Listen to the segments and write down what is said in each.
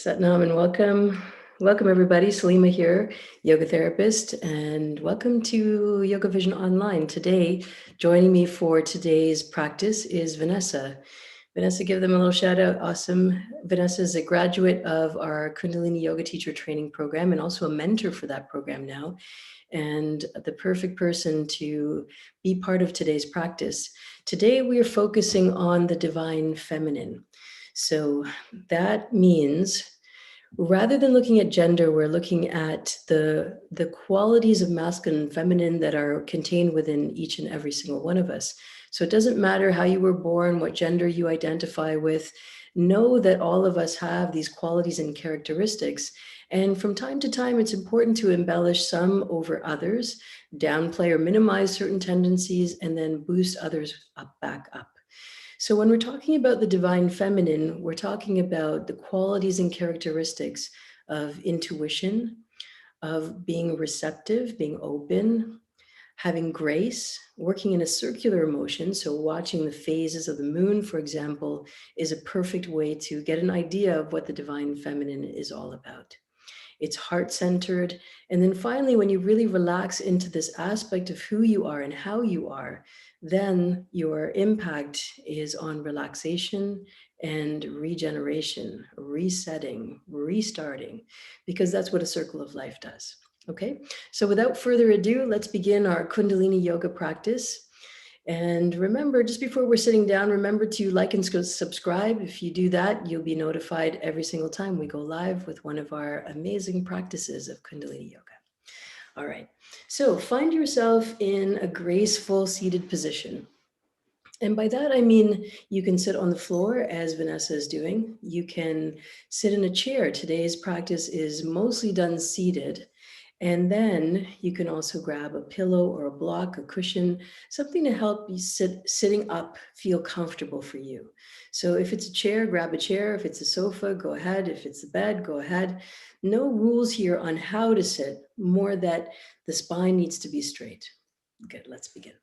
Satnam and welcome. Welcome everybody. Salima here, yoga therapist, and welcome to Yoga Vision Online. Today, joining me for today's practice is Vanessa. Vanessa, give them a little shout out. Awesome. Vanessa is a graduate of our Kundalini Yoga Teacher Training Program and also a mentor for that program now, and the perfect person to be part of today's practice. Today, we are focusing on the divine feminine. So that means rather than looking at gender, we're looking at the qualities of masculine and feminine that are contained within each and every single one of us. So it doesn't matter how you were born, what gender you identify with, know that all of us have these qualities and characteristics. And from time to time, it's important to embellish some over others, downplay or minimize certain tendencies, and then boost others back up. So when we're talking about the divine feminine, we're talking about the qualities and characteristics of intuition, of being receptive, being open, having grace, working in a circular motion. So watching the phases of the moon, for example, is a perfect way to get an idea of what the divine feminine is all about. It's heart-centered. And then finally, when you really relax into this aspect of who you are and how you are, then your impact is on relaxation and regeneration, resetting, restarting, because that's what a circle of life does. Okay, so without further ado, let's begin our Kundalini yoga practice. And remember, just before we're sitting down, remember to like and subscribe. If you do that, you'll be notified every single time we go live with one of our amazing practices of Kundalini yoga. All right, so find yourself in a graceful seated position. And by that, I mean, you can sit on the floor as Vanessa is doing. You can sit in a chair. Today's practice is mostly done seated. And then you can also grab a pillow or a block, a cushion, something to help you sitting up feel comfortable for you. So if it's a chair, grab a chair. If it's a sofa, go ahead. If it's a bed, go ahead. No rules here on how to sit, more that the spine needs to be straight. Good, let's begin.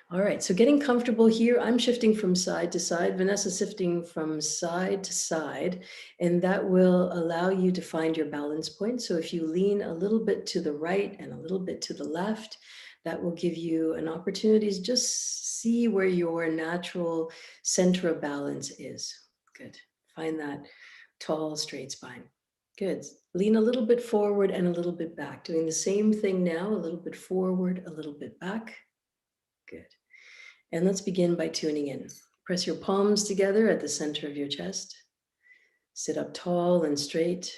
All right, so getting comfortable here, I'm shifting from side to side, Vanessa shifting from side to side, and that will allow you to find your balance point. So if you lean a little bit to the right and a little bit to the left, that will give you an opportunity to just see where your natural center of balance is. Good, find that tall, straight spine. Good, lean a little bit forward and a little bit back. Doing the same thing now, a little bit forward, a little bit back. Good. And let's begin by tuning in. Press your palms together at the center of your chest. Sit up tall and straight,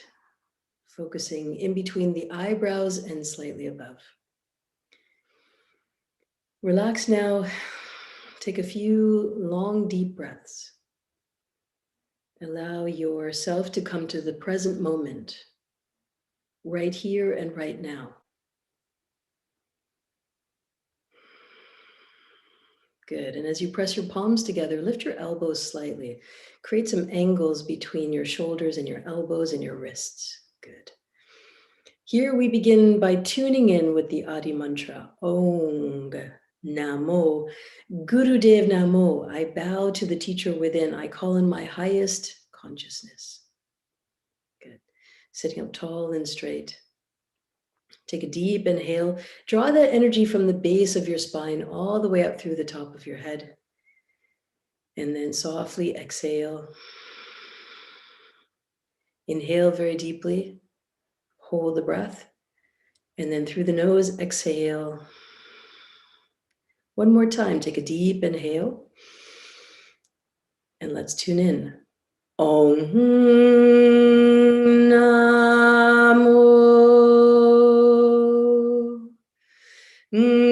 focusing in between the eyebrows and slightly above. Relax now. Take a few long, deep breaths. Allow yourself to come to the present moment, right here and right now. Good. And as you press your palms together, lift your elbows slightly. Create some angles between your shoulders and your elbows and your wrists. Good. Here we begin by tuning in with the Adi mantra, Ong Namo, Gurudev Namo. I bow to the teacher within. I call in my highest consciousness. Good. Sitting up tall and straight. Take a deep inhale. Draw that energy from the base of your spine all the way up through the top of your head. And then softly exhale. Inhale very deeply. Hold the breath. And then through the nose, exhale. One more time, take a deep inhale. And let's tune in. Om Namo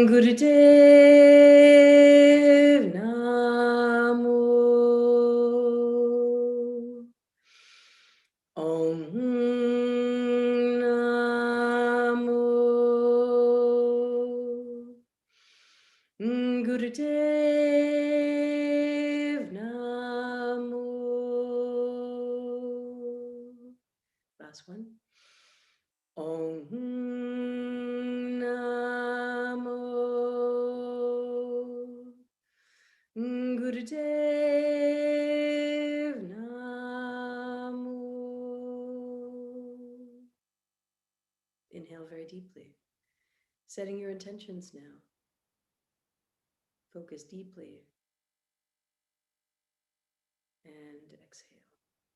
Gurudev Namo Om Namo Gurudev Namo. Last one. Om Namo Gurudev Namo. deeply. Setting your intentions now. Focus deeply. And exhale.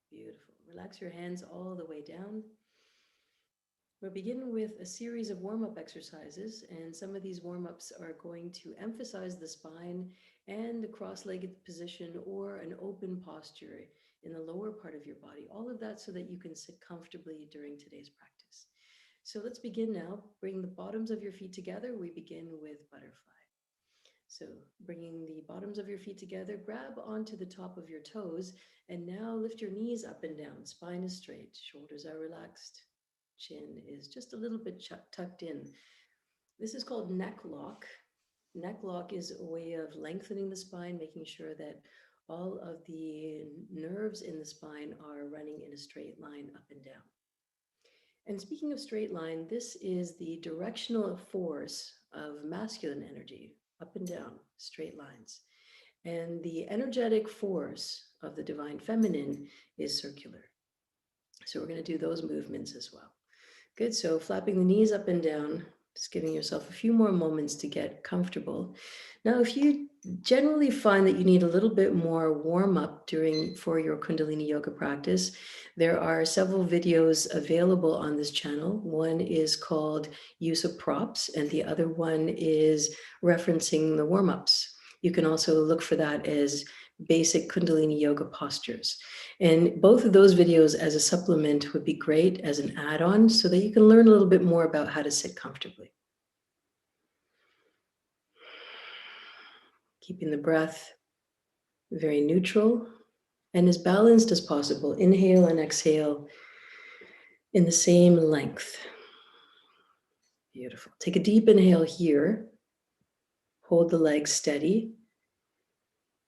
Beautiful. Relax your hands all the way down. We'll begin with a series of warm-up exercises, and some of these warm-ups are going to emphasize the spine and the cross-legged position or an open posture in the lower part of your body. All of that so that you can sit comfortably during today's practice. So let's begin now. Bring the bottoms of your feet together. We begin with butterfly. So bringing the bottoms of your feet together, grab onto the top of your toes, and now lift your knees up and down. Spine is straight, shoulders are relaxed, chin is just a little bit tucked in. This is called neck lock. Neck lock is a way of lengthening the spine, making sure that all of the nerves in the spine are running in a straight line up and down. And speaking of straight line, this is the directional force of masculine energy, up and down, straight lines. And the energetic force of the divine feminine is circular. So we're going to do those movements as well. Good. So flapping the knees up and down, just giving yourself a few more moments to get comfortable. Now, if you generally find that you need a little bit more warm up for your Kundalini yoga practice, there are several videos available on this channel. One is called Use of Props, and the other one is referencing the warm-ups. You can also look for that as basic Kundalini yoga postures. And both of those videos as a supplement would be great as an add-on so that you can learn a little bit more about how to sit comfortably. Keeping the breath very neutral and as balanced as possible. Inhale and exhale in the same length. Beautiful. Take a deep inhale here. Hold the legs steady.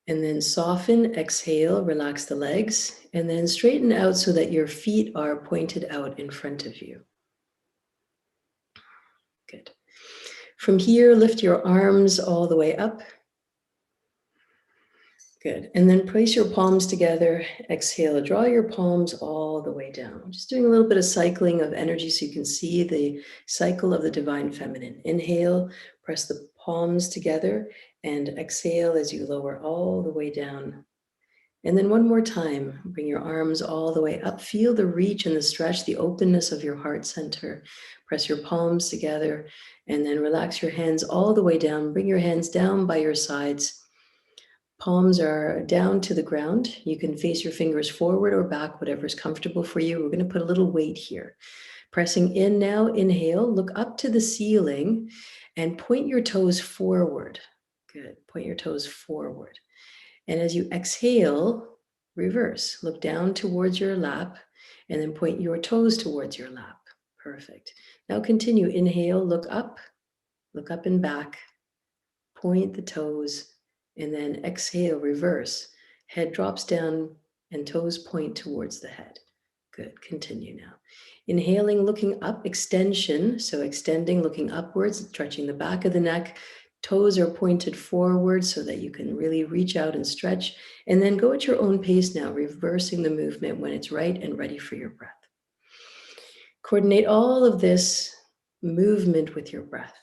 And then soften, exhale, relax the legs, and then straighten out so that your feet are pointed out in front of you. Good. From here, lift your arms all the way up. Good. And then place your palms together. Exhale, draw your palms all the way down. Just doing a little bit of cycling of energy so you can see the cycle of the divine feminine. Inhale, press the palms together, and exhale as you lower all the way down. And then one more time, bring your arms all the way up. Feel the reach and the stretch, the openness of your heart center. Press your palms together and then relax your hands all the way down. Bring your hands down by your sides. Palms are down to the ground. You can face your fingers forward or back, whatever's comfortable for you. We're going to put a little weight here. Pressing in now, inhale, look up to the ceiling and point your toes forward. Good. Point your toes forward. And as you exhale, reverse. Look down towards your lap and then point your toes towards your lap. Perfect. Now continue. Inhale, look up and back. Point the toes and then exhale, reverse. Head drops down and toes point towards the head. Good. Continue now. Inhaling, looking up, extension. So extending, looking upwards, stretching the back of the neck. Toes are pointed forward so that you can really reach out and stretch. And then go at your own pace now, reversing the movement when it's right and ready for your breath. Coordinate all of this movement with your breath.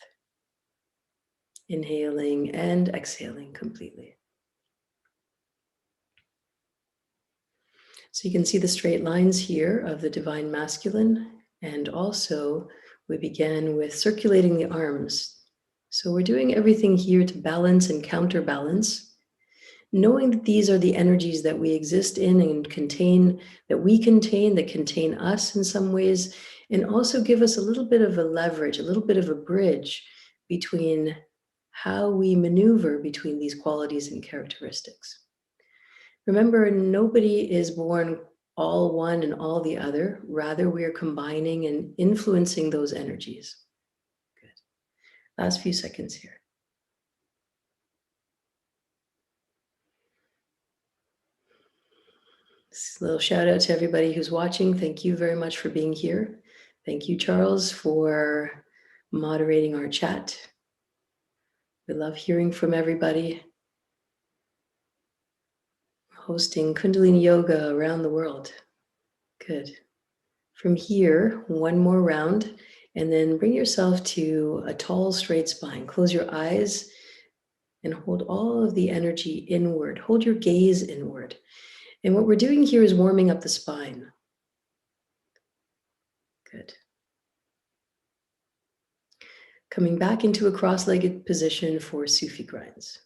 Inhaling and exhaling completely. So you can see the straight lines here of the divine masculine. And also we began with circulating the arms. So we're doing everything here to balance and counterbalance, knowing that these are the energies that we exist in and contain, that contain us in some ways, and also give us a little bit of a leverage, a little bit of a bridge between how we maneuver between these qualities and characteristics. Remember, nobody is born all one and all the other. Rather, we are combining and influencing those energies. Good. Last few seconds here. Just a little shout out to everybody who's watching. Thank you very much for being here. Thank you, Charles, for moderating our chat. We love hearing from everybody. Hosting Kundalini Yoga around the world. Good. From here, one more round. And then bring yourself to a tall, straight spine. Close your eyes and hold all of the energy inward. Hold your gaze inward. And what we're doing here is warming up the spine. Good. Coming back into a cross-legged position for Sufi grinds.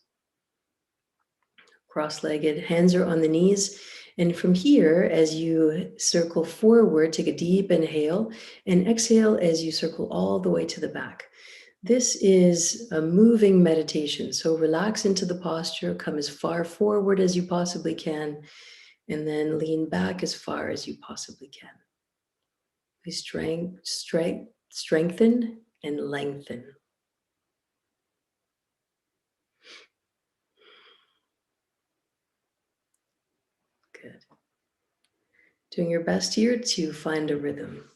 Cross-legged, hands are on the knees. And from here, as you circle forward, take a deep inhale and exhale as you circle all the way to the back. This is a moving meditation. So relax into the posture, come as far forward as you possibly can, and then lean back as far as you possibly can. Please strengthen and lengthen. Good. Doing your best here to find a rhythm.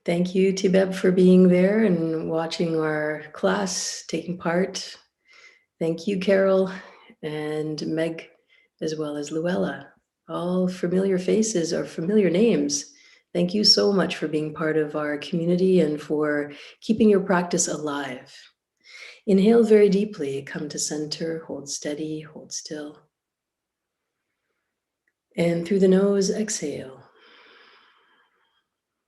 Thank you, Tibeb, for being there and watching our class, taking part. Thank you, Carol and Meg, as well as Luella. All familiar faces or familiar names. Thank you so much for being part of our community and for keeping your practice alive. Inhale very deeply, come to center, hold steady, hold still. And through the nose, exhale.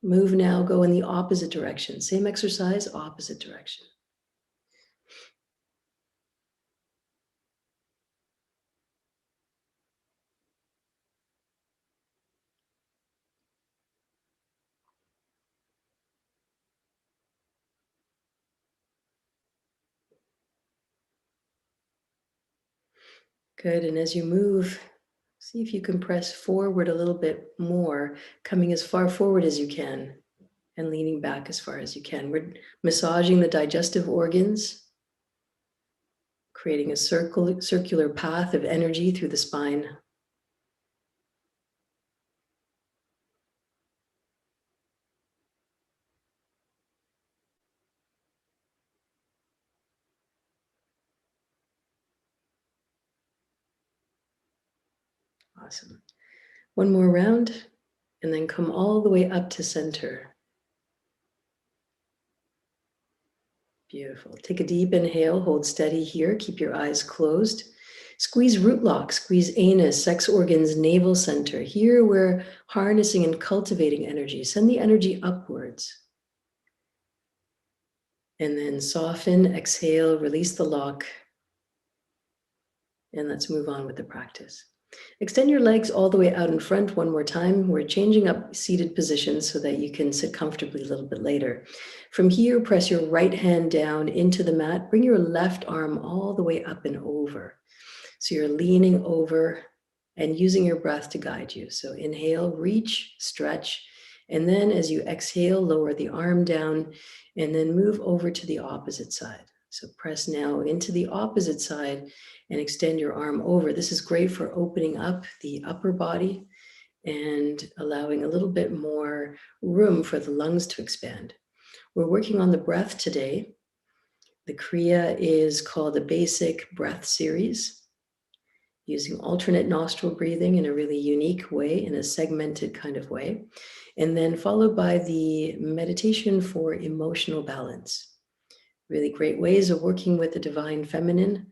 Move now, go in the opposite direction. Same exercise, opposite direction. Good, and as you move, see if you can press forward a little bit more, coming as far forward as you can and leaning back as far as you can. We're massaging the digestive organs, creating a circular path of energy through the spine. Awesome. One more round, and then come all the way up to center. Beautiful. Take a deep inhale, hold steady here, keep your eyes closed. Squeeze root lock, squeeze anus, sex organs, navel center. Here we're harnessing and cultivating energy. Send the energy upwards. And then soften, exhale, release the lock. And let's move on with the practice. Extend your legs all the way out in front one more time. We're changing up seated positions so that you can sit comfortably a little bit later. From here, press your right hand down into the mat. Bring your left arm all the way up and over. So you're leaning over and using your breath to guide you. So inhale, reach, stretch, and then as you exhale, lower the arm down and then move over to the opposite side. So press now into the opposite side and extend your arm over. This is great for opening up the upper body and allowing a little bit more room for the lungs to expand. We're working on the breath today. The Kriya is called the Basic Breath Series, using alternate nostril breathing in a really unique way, in a segmented kind of way, and then followed by the meditation for emotional balance. Really great ways of working with the divine feminine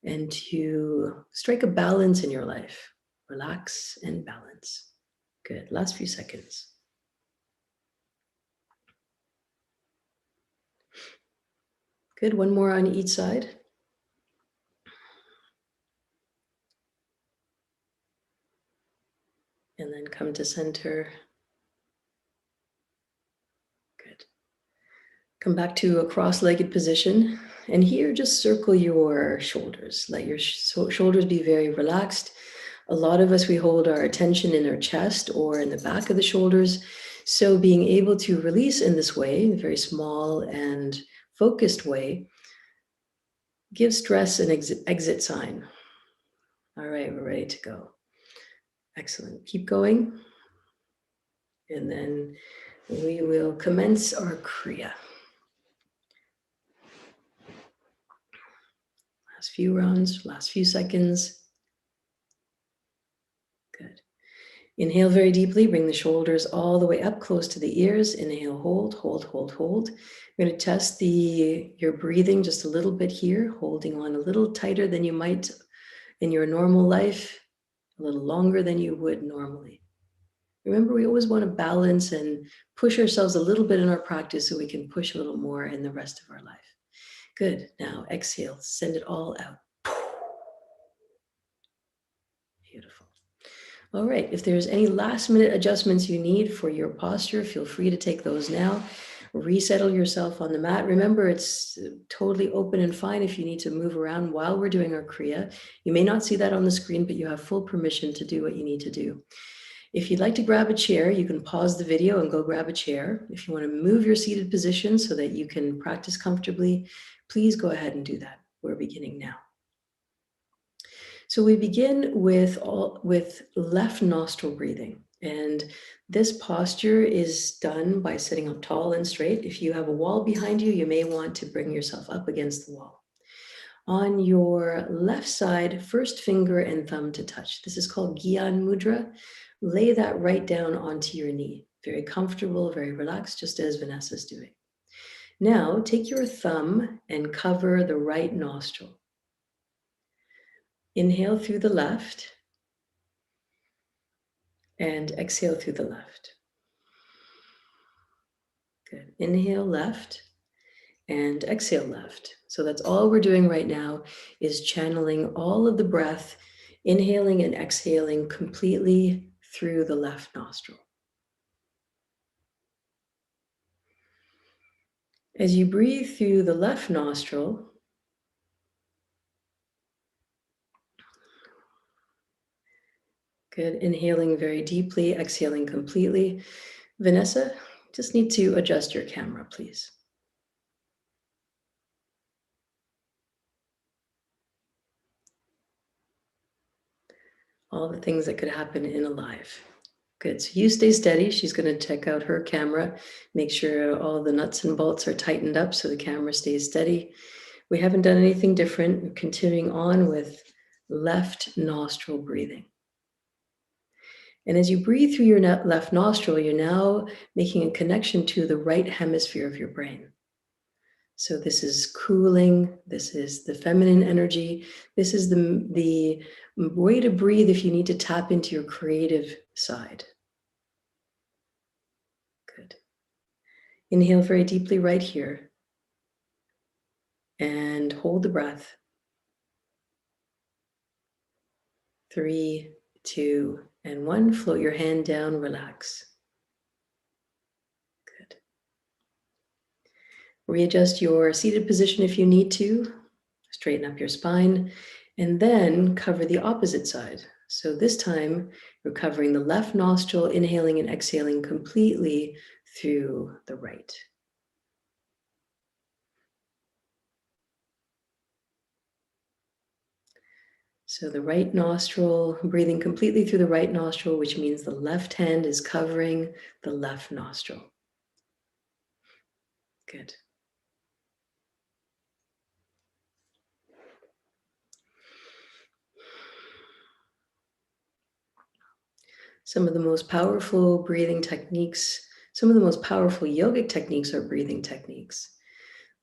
and to strike a balance in your life. Relax and balance. Good, last few seconds. Good, one more on each side. And then come to center. Good. Come back to a cross-legged position. And here, just circle your shoulders. Let your shoulders be very relaxed. A lot of us, we hold our attention in our chest or in the back of the shoulders. So being able to release in this way, a very small and focused way, give stress an exit sign. All right, we're ready to go. Excellent. Keep going. And then we will commence our Kriya. Last few rounds, last few seconds. Good. Inhale very deeply, bring the shoulders all the way up close to the ears. Inhale, hold, hold, hold, hold. We're going to test your breathing just a little bit here, holding on a little tighter than you might in your normal life, a little longer than you would normally. Remember, we always want to balance and push ourselves a little bit in our practice so we can push a little more in the rest of our life. Good. Now exhale, send it all out. Beautiful. All right, if there's any last minute adjustments you need for your posture, feel free to take those now. Resettle yourself on the mat. Remember, it's totally open and fine if you need to move around while we're doing our Kriya. You may not see that on the screen, but you have full permission to do what you need to do. If you'd like to grab a chair, you can pause the video and go grab a chair. If you want to move your seated position so that you can practice comfortably, please go ahead and do that. We're beginning now. So we begin with left nostril breathing. And this posture is done by sitting up tall and straight. If you have a wall behind you, you may want to bring yourself up against the wall. On your left side, first finger and thumb to touch. This is called Gyan Mudra. Lay that right down onto your knee. Very comfortable, very relaxed, just as Vanessa's doing. Now, take your thumb and cover the right nostril. Inhale through the left and exhale through the left. Good. Inhale left and exhale left. So that's all we're doing right now is channeling all of the breath, inhaling and exhaling completely through the left nostril. As you breathe through the left nostril, good, inhaling very deeply, exhaling completely. Vanessa, just need to adjust your camera, please. All the things that could happen in a live. Good, so you stay steady. She's going to check out her camera, make sure all the nuts and bolts are tightened up so the camera stays steady. We haven't done anything different. We're continuing on with left nostril breathing. And as you breathe through your left nostril, you're now making a connection to the right hemisphere of your brain. So this is cooling, this is the feminine energy, this is the way to breathe if you need to tap into your creative side. Good. Inhale very deeply right here and hold the breath. 3, 2, and 1. Float your hand down, relax. Good. Readjust your seated position if you need to. Straighten up your spine and then cover the opposite side. So this time you're covering the left nostril, inhaling and exhaling completely through the right. So the right nostril, breathing completely through the right nostril, which means the left hand is covering the left nostril. Good. Some of the most powerful breathing techniques, some of the most powerful yogic techniques are breathing techniques.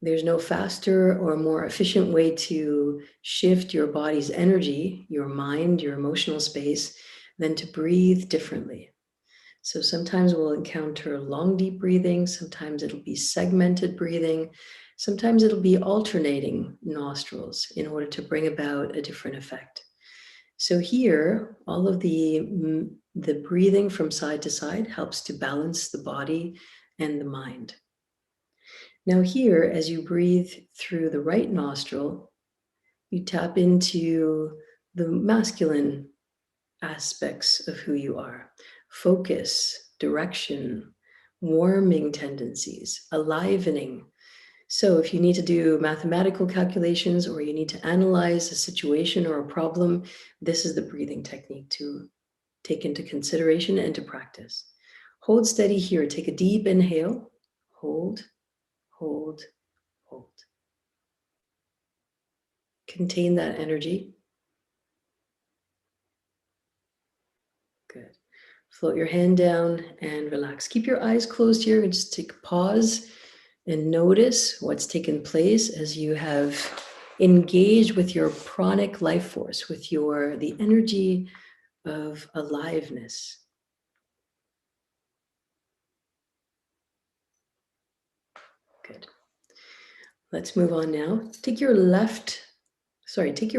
There's no faster or more efficient way to shift your body's energy, your mind, your emotional space, than to breathe differently. So sometimes we'll encounter long, deep breathing. Sometimes it'll be segmented breathing. Sometimes it'll be alternating nostrils in order to bring about a different effect. So here, all of the breathing from side to side helps to balance the body and the mind. Now here, as you breathe through the right nostril, you tap into the masculine aspects of who you are. Focus, direction, warming tendencies, alivening, So if you need to do mathematical calculations or you need to analyze a situation or a problem, this is the breathing technique to take into consideration and to practice. Hold steady here. Take a deep inhale. Hold, hold, hold. Contain that energy. Good. Float your hand down and relax. Keep your eyes closed here and just take a pause and notice what's taken place as you have engaged with your pranic life force, with the energy of aliveness. Good. Let's move on now. Take your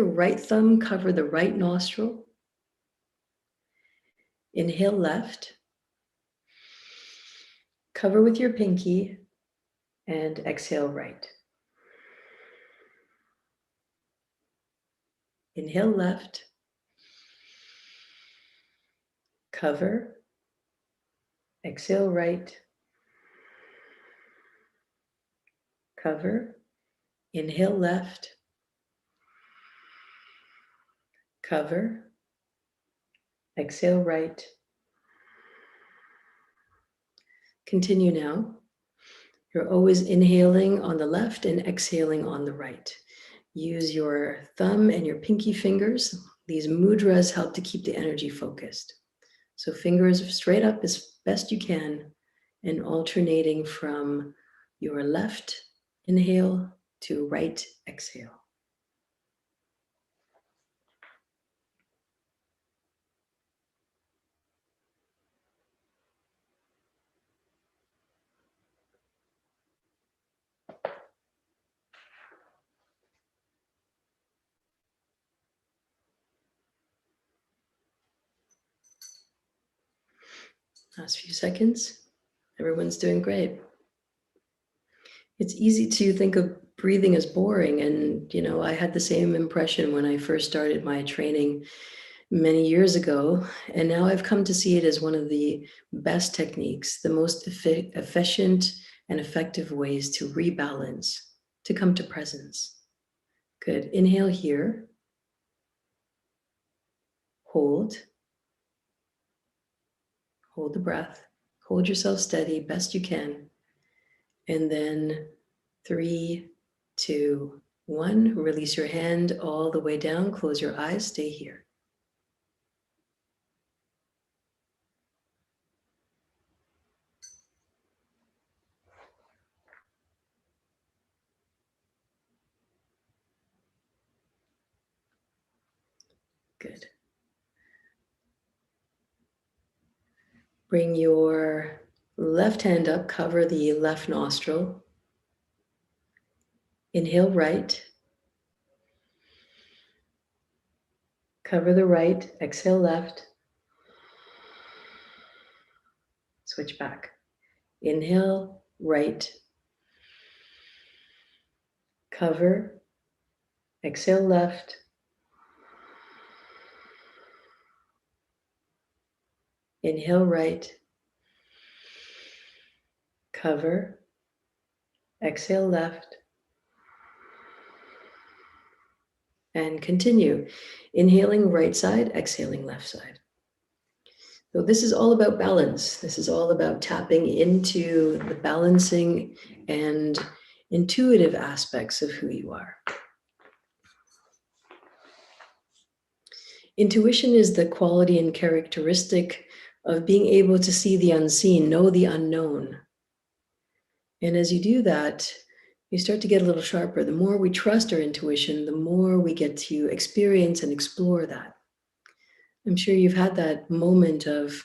right thumb, cover the right nostril. Inhale left. Cover with your pinky and exhale right. Inhale left. Cover. Exhale right. Cover. Inhale left. Cover. Exhale right. Continue now. You're always inhaling on the left and exhaling on the right. Use your thumb and your pinky fingers. These mudras help to keep the energy focused. So fingers straight up as best you can and alternating from your left inhale to right exhale. Last few seconds. Everyone's doing great. It's easy to think of breathing as boring. And, I had the same impression when I first started my training many years ago. And now I've come to see it as one of the best techniques, the most efficient and effective ways to rebalance, to come to presence. Good. Inhale here. Hold. Hold the breath. Hold yourself steady, best you can. And then 3, 2, 1. Release your hand all the way down. Close your eyes. Stay here. Good. Bring your left hand up. Cover the left nostril. Inhale right. Cover the right. Exhale left. Switch back. Inhale right. Cover. Exhale left. Inhale right. Cover. Exhale left. And continue. Inhaling right side, exhaling left side. So this is all about balance. This is all about tapping into the balancing and intuitive aspects of who you are. Intuition is the quality and characteristic of being able to see the unseen, know the unknown. And as you do that, you start to get a little sharper. The more we trust our intuition, the more we get to experience and explore that. I'm sure you've had that moment of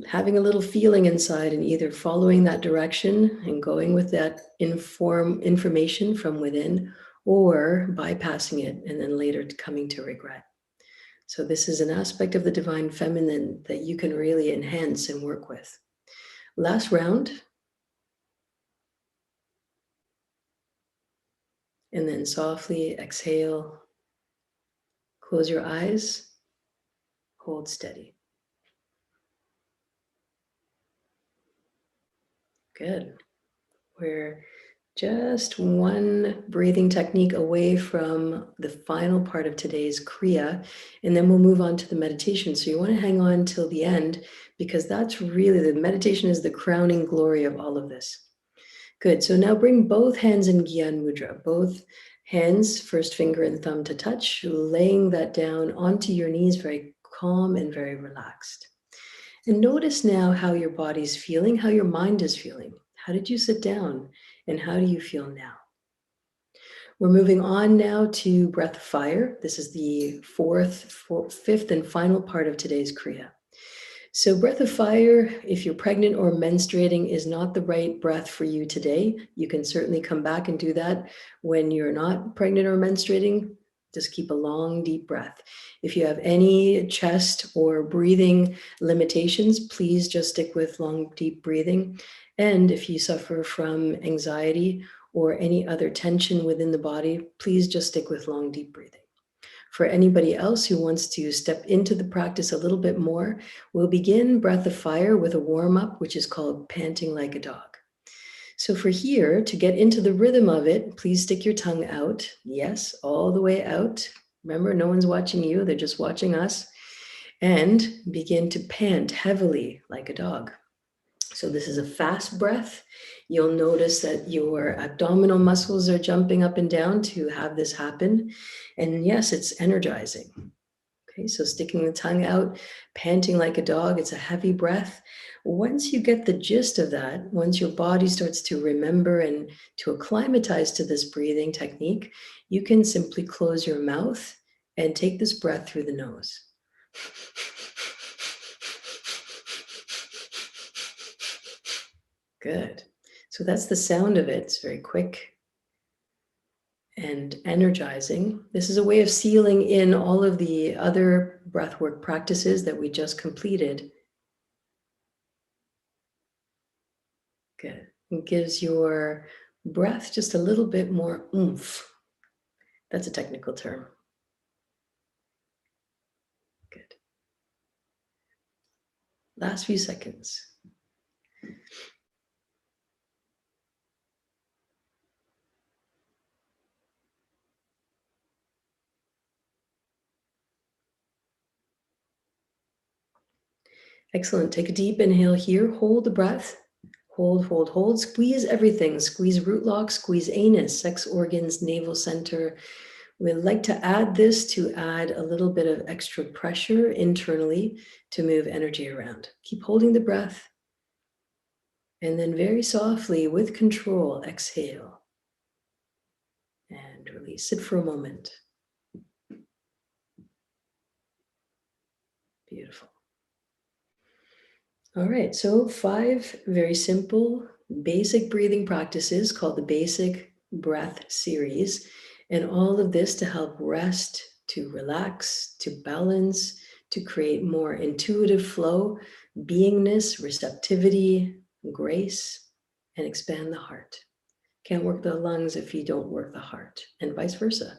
having a little feeling inside and either following that direction and going with that information from within, or bypassing it and then later coming to regret. So this is an aspect of the divine feminine that you can really enhance and work with. Last round. And then softly exhale. Close your eyes. Hold steady. Good. We're Just one breathing technique away from the final part of today's Kriya, and then we'll move on to the meditation. So you want to hang on till the end because that's really, the meditation is the crowning glory of all of this. Good, so now bring both hands in Gyan Mudra, both hands, first finger and thumb to touch, laying that down onto your knees, very calm and very relaxed. And notice now how your body's feeling, how your mind is feeling. How did you sit down? And how do you feel now? We're moving on now to breath of fire. This is the fifth and final part of today's Kriya. So breath of fire, if you're pregnant or menstruating, is not the right breath for you today. You can certainly come back and do that when you're not pregnant or menstruating. Just keep a long, deep breath. If you have any chest or breathing limitations, please just stick with long, deep breathing. And if you suffer from anxiety or any other tension within the body, please just stick with long, deep breathing. For anybody else who wants to step into the practice a little bit more, we'll begin breath of fire with a warm-up, which is called panting like a dog. So for here, to get into the rhythm of it, please stick your tongue out. Yes, all the way out. Remember, no one's watching you, they're just watching us. And begin to pant heavily like a dog. So this is a fast breath. You'll notice that your abdominal muscles are jumping up and down to have this happen. And yes, it's energizing. Okay, so sticking the tongue out, panting like a dog, it's a heavy breath. Once you get the gist of that, once your body starts to remember and to acclimatize to this breathing technique, you can simply close your mouth and take this breath through the nose. Good. So that's the sound of it. It's very quick and energizing. This is a way of sealing in all of the other breathwork practices that we just completed. Good. It gives your breath just a little bit more oomph. That's a technical term. Good. Last few seconds. Excellent. Take a deep inhale here. Hold the breath. Hold, hold, hold. Squeeze everything. Squeeze root lock, squeeze anus, sex organs, navel center. We'd like to add this to add a little bit of extra pressure internally to move energy around. Keep holding the breath. And then very softly, with control, exhale. And release. Sit for a moment. Beautiful. All right, so 5 very simple, basic breathing practices called the Basic Breath Series. And all of this to help rest, to relax, to balance, to create more intuitive flow, beingness, receptivity, grace, and expand the heart. Can't work the lungs if you don't work the heart, and vice versa.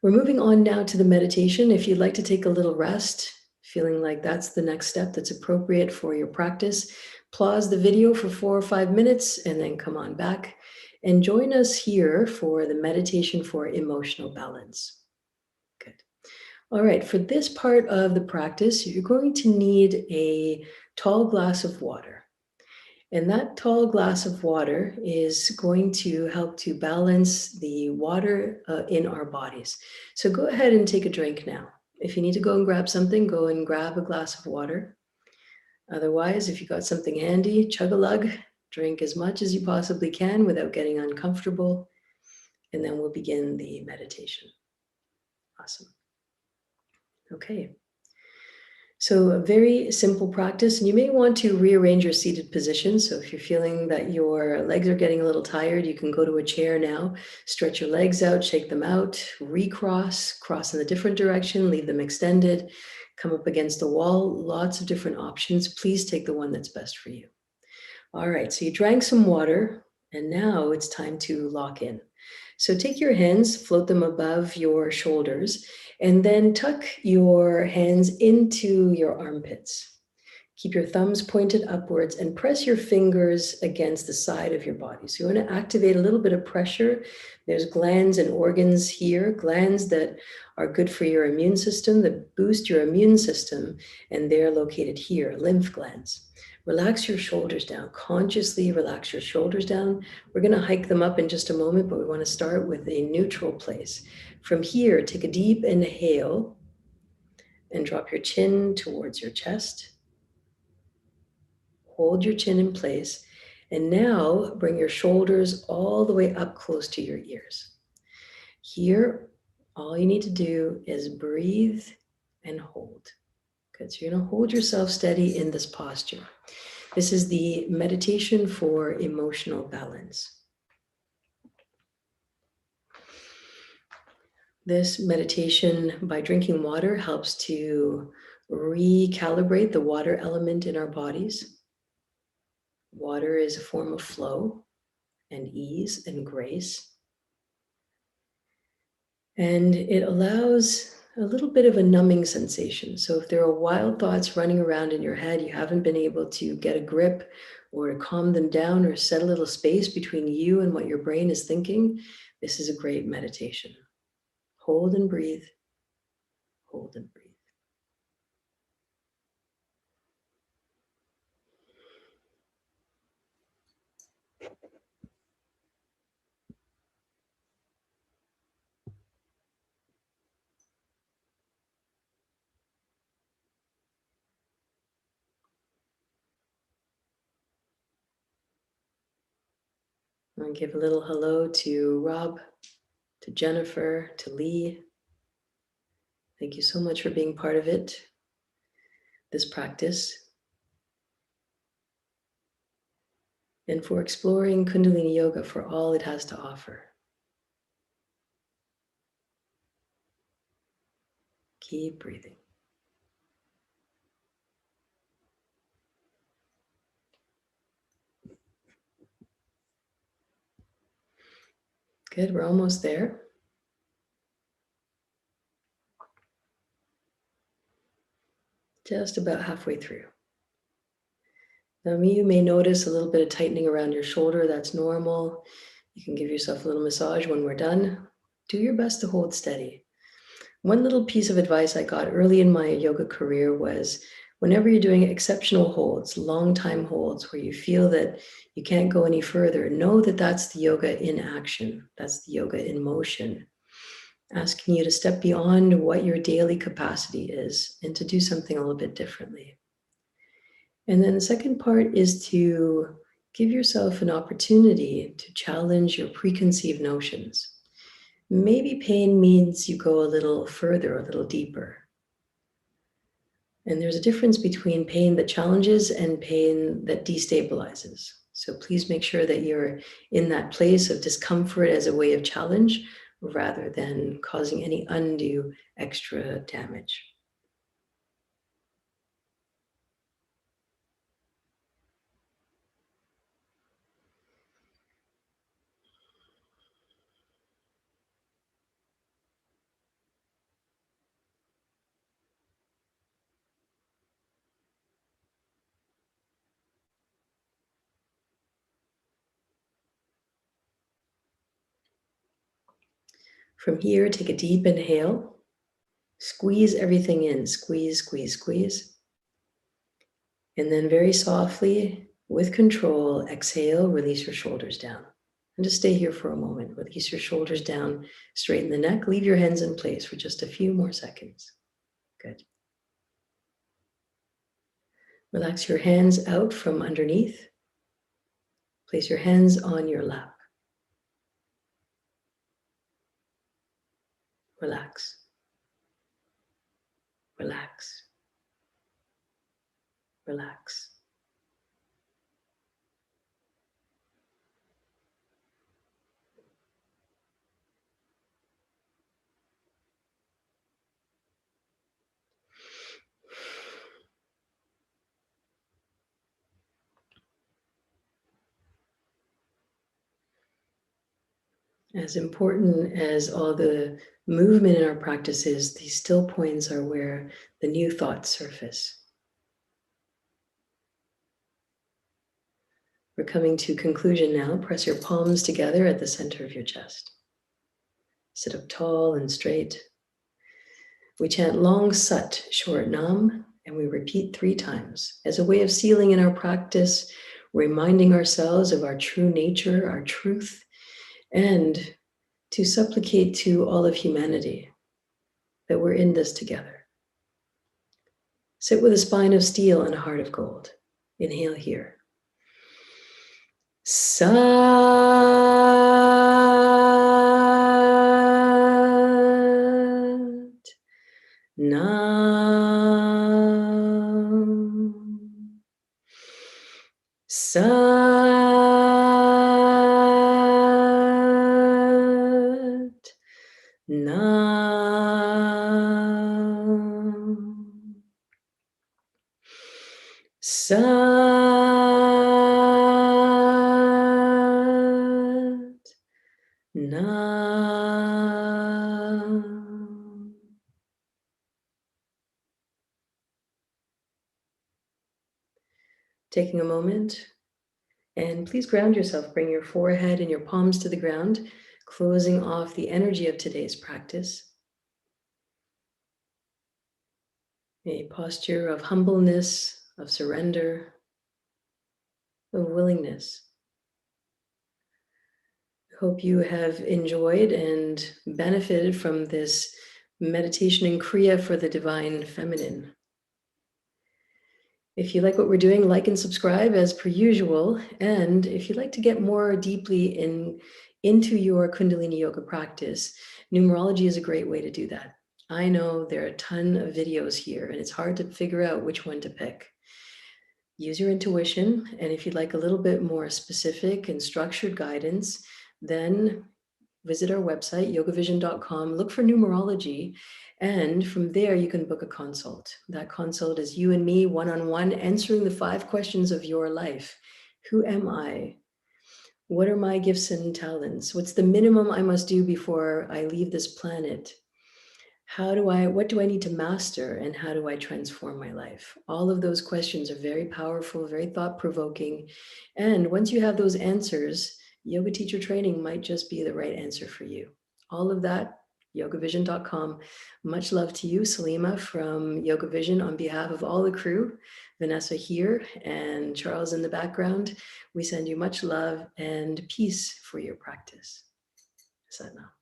We're moving on now to the meditation. If you'd like to take a little rest, feeling like that's the next step that's appropriate for your practice, pause the video for 4 or 5 minutes and then come on back and join us here for the meditation for emotional balance. Good. All right, for this part of the practice, you're going to need a tall glass of water. And that tall glass of water is going to help to balance the water in our bodies. So go ahead and take a drink now. If you need to go and grab something, go and grab a glass of water. Otherwise, if you got something handy, chug a lug, drink as much as you possibly can without getting uncomfortable. And then we'll begin the meditation. Awesome. Okay. So a very simple practice, and you may want to rearrange your seated position. So if you're feeling that your legs are getting a little tired, you can go to a chair now, stretch your legs out, shake them out, recross, cross in a different direction, leave them extended, come up against the wall, lots of different options. Please take the one that's best for you. All right, so you drank some water, and now it's time to lock in. So take your hands, float them above your shoulders, and then tuck your hands into your armpits. Keep your thumbs pointed upwards and press your fingers against the side of your body. So you want to activate a little bit of pressure. There's glands and organs here, glands that are good for your immune system, that boost your immune system, and they're located here, lymph glands. Relax your shoulders down. Consciously relax your shoulders down. We're going to hike them up in just a moment, but we want to start with a neutral place. From here, take a deep inhale and drop your chin towards your chest. Hold your chin in place. And now bring your shoulders all the way up close to your ears. Here, all you need to do is breathe and hold. Good. So you're going to hold yourself steady in this posture. This is the meditation for emotional balance. This meditation, by drinking water, helps to recalibrate the water element in our bodies. Water is a form of flow and ease and grace. And it allows a little bit of a numbing sensation. So if there are wild thoughts running around in your head, you haven't been able to get a grip or to calm them down or set a little space between you and what your brain is thinking, this is a great meditation. Hold and breathe. Hold and breathe. And give a little hello to Rob, to Jennifer, to Lee. Thank you so much for being part of it, this practice, and for exploring Kundalini Yoga for all it has to offer. Keep breathing. Good, we're almost there. Just about halfway through. Now, you may notice a little bit of tightening around your shoulder. That's normal. You can give yourself a little massage when we're done. Do your best to hold steady. One little piece of advice I got early in my yoga career was whenever you're doing exceptional holds, long time holds, where you feel that you can't go any further, know that that's the yoga in action. That's the yoga in motion. Asking you to step beyond what your daily capacity is and to do something a little bit differently. And then the second part is to give yourself an opportunity to challenge your preconceived notions. Maybe pain means you go a little further, a little deeper. And there's a difference between pain that challenges and pain that destabilizes. So please make sure that you're in that place of discomfort as a way of challenge rather than causing any undue extra damage. From here, take a deep inhale. Squeeze everything in. Squeeze, squeeze, squeeze. And then very softly, with control, exhale, release your shoulders down. And just stay here for a moment. Release your shoulders down, straighten the neck, leave your hands in place for just a few more seconds. Good. Relax your hands out from underneath. Place your hands on your lap. Relax. Relax. Relax. As important as all the movement in our practice is, these still points are where the new thoughts surface. We're coming to conclusion now. Press your palms together at the center of your chest. Sit up tall and straight. We chant long sat, short nam, and we repeat 3 times as a way of sealing in our practice, reminding ourselves of our true nature, our truth, and to supplicate to all of humanity that we're in this together. Sit with a spine of steel and a heart of gold. Inhale here. Sat Nam. Sat Nam. Sat Nam. Taking a moment, and please ground yourself. Bring your forehead and your palms to the ground, closing off the energy of today's practice. A posture of humbleness, of surrender, of willingness. Hope you have enjoyed and benefited from this meditation in Kriya for the Divine Feminine. If you like what we're doing, like and subscribe as per usual. And if you'd like to get more deeply into your Kundalini Yoga practice, numerology is a great way to do that. I know there are a ton of videos here, and it's hard to figure out which one to pick. Use your intuition, and if you'd like a little bit more specific and structured guidance, then visit our website, yogavision.com, look for numerology, and from there you can book a consult. That consult is you and me one-on-one, answering the 5 questions of your life. Who am I? What are my gifts and talents? What's the minimum I must do before I leave this planet? What do I need to master, and how do I transform my life? All of those questions are very powerful, very thought-provoking. And once you have those answers, yoga teacher training might just be the right answer for you. All of that, yogavision.com. Much love to you, Salima from Yoga Vision. On behalf of all the crew, Vanessa here and Charles in the background, we send you much love and peace for your practice. Sat Nam.